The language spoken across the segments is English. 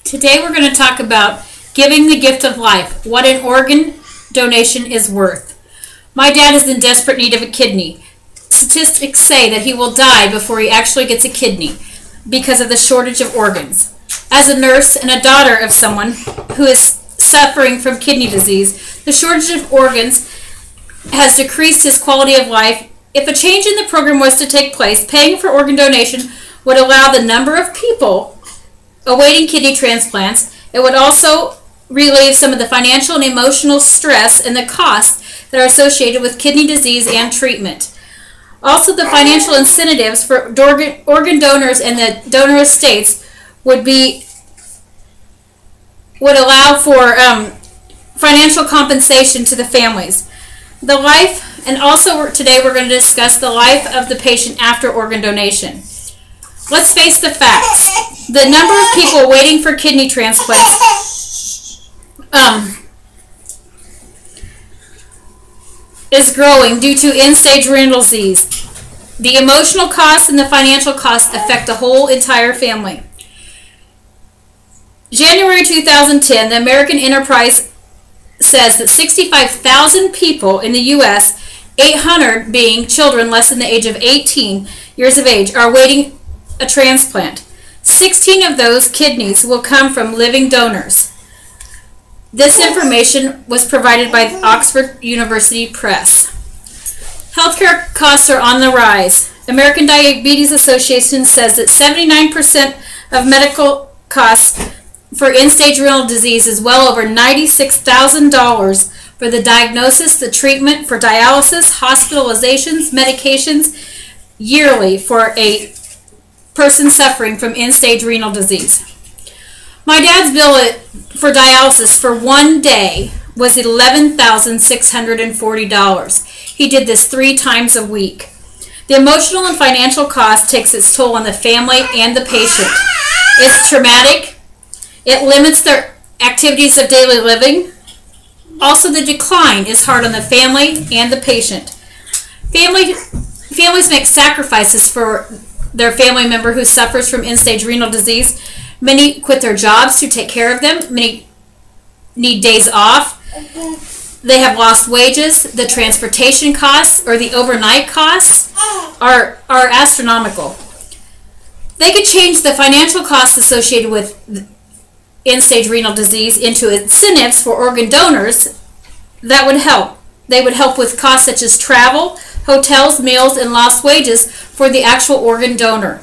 Today we're going to talk about giving the gift of life, what an organ donation is worth. My dad is in desperate need of a kidney. Statistics say that he will die before he actually gets a kidney because of the shortage of organs. As a nurse and a daughter of someone who is suffering from kidney disease, the shortage of organs has decreased his quality of life. If a change in the program was to take place, paying for organ donation would allow the number of people awaiting kidney transplants. It would also relieve some of the financial and emotional stress and the costs that are associated with kidney disease and treatment. Also, the financial incentives for organ donors and the donor estates would allow for financial compensation to the families. The life, and also today we're going to discuss the life of the patient after organ donation. Let's face the facts. The number of people waiting for kidney transplants is growing due to end-stage renal disease. The emotional costs and the financial costs affect the whole entire family. January 2010, the American Enterprise says that 65,000 people in the U.S., 800 being children less than the age of 18 years of age, are awaiting a transplant. 16 of those kidneys will come from living donors. This information was provided by Oxford University Press. Healthcare costs are on the rise. American Diabetes Association says that 79% of medical costs for end-stage renal disease is well over $96,000 for the diagnosis, the treatment, for dialysis, hospitalizations, medications yearly for a person suffering from end-stage renal disease. My dad's bill for dialysis for one day was $11,640. He did this 3 times a week. The emotional and financial cost takes its toll on the family and the patient. It's traumatic. It limits their activities of daily living. Also, the decline is hard on the family and the patient. Families make sacrifices for their family member who suffers from end-stage renal disease. Many quit their jobs to take care of them. Many need days off. They have lost wages. The transportation costs or the overnight costs are astronomical. They could change the financial costs associated with end-stage renal disease into incentives for organ donors. That would help. They would help with costs such as travel, hotels, meals, and lost wages for the actual organ donor.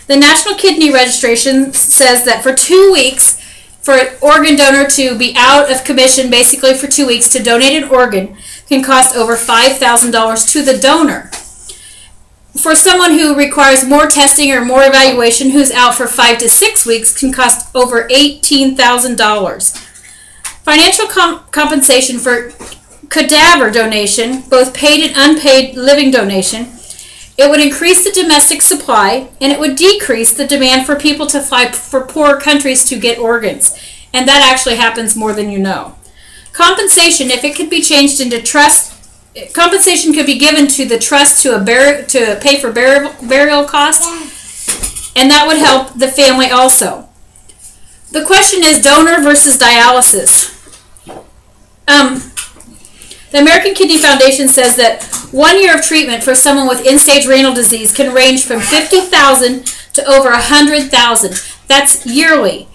The National Kidney Registration says that for 2 weeks, for an organ donor to be out of commission basically for 2 weeks to donate an organ can cost over $5,000 to the donor. For someone who requires more testing or more evaluation who's out for 5 to 6 weeks can cost over $18,000. Financial compensation for cadaver donation, both paid and unpaid living donation, it would increase the domestic supply and it would decrease the demand for people to fly for poor countries to get organs. And that actually happens more than you know. Compensation, if it could be changed into trust, compensation could be given to the trust to pay for burial costs, and that would help the family also. The question is donor versus dialysis. The American Kidney Foundation says that 1 year of treatment for someone with end-stage renal disease can range from $50,000 to over $100,000. That's yearly.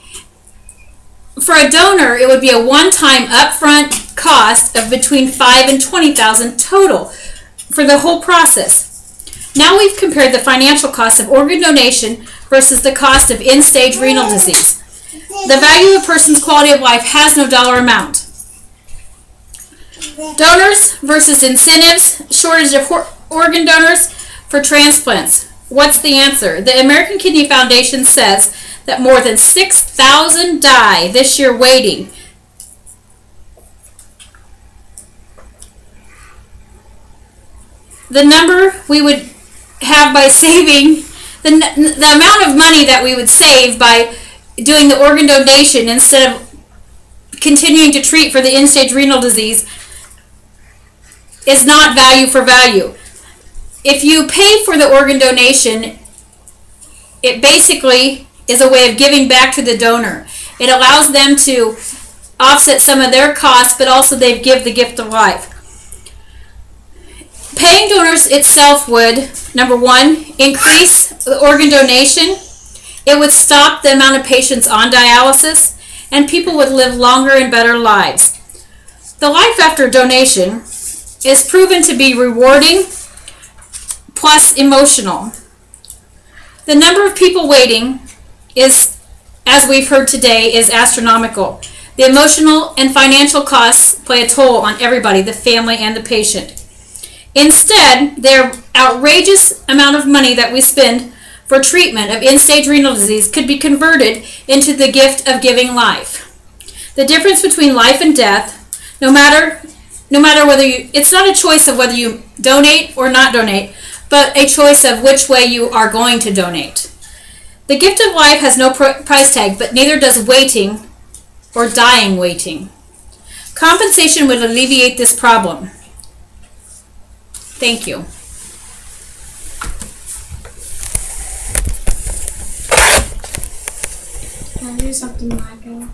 For a donor, it would be a one-time upfront cost of between $5,000 and $20,000 total for the whole process. Now we've compared the financial cost of organ donation versus the cost of end-stage renal disease. The value of a person's quality of life has no dollar amount. Donors versus incentives, shortage of organ donors for transplants. What's the answer? The American Kidney Foundation says that more than 6,000 die this year waiting. The number we would have by saving, the amount of money that we would save by doing the organ donation instead of continuing to treat for the end-stage renal disease is not value for value. If you pay for the organ donation, it basically is a way of giving back to the donor. It allows them to offset some of their costs, but also they give the gift of life. Paying donors itself would, number one, increase the organ donation. It would stop the amount of patients on dialysis, and people would live longer and better lives. The life after donation is proven to be rewarding plus emotional. The number of people waiting is, as we've heard today, is astronomical. The emotional and financial costs play a toll on everybody, the family and the patient. Instead, their outrageous amount of money that we spend for treatment of end-stage renal disease could be converted into the gift of giving life. The difference between life and death, no matter whether it's not a choice of whether you donate or not donate, but a choice of which way you are going to donate. The gift of life has no price tag, but neither does waiting or dying waiting. Compensation would alleviate this problem. Thank you. Can I do something, Michael?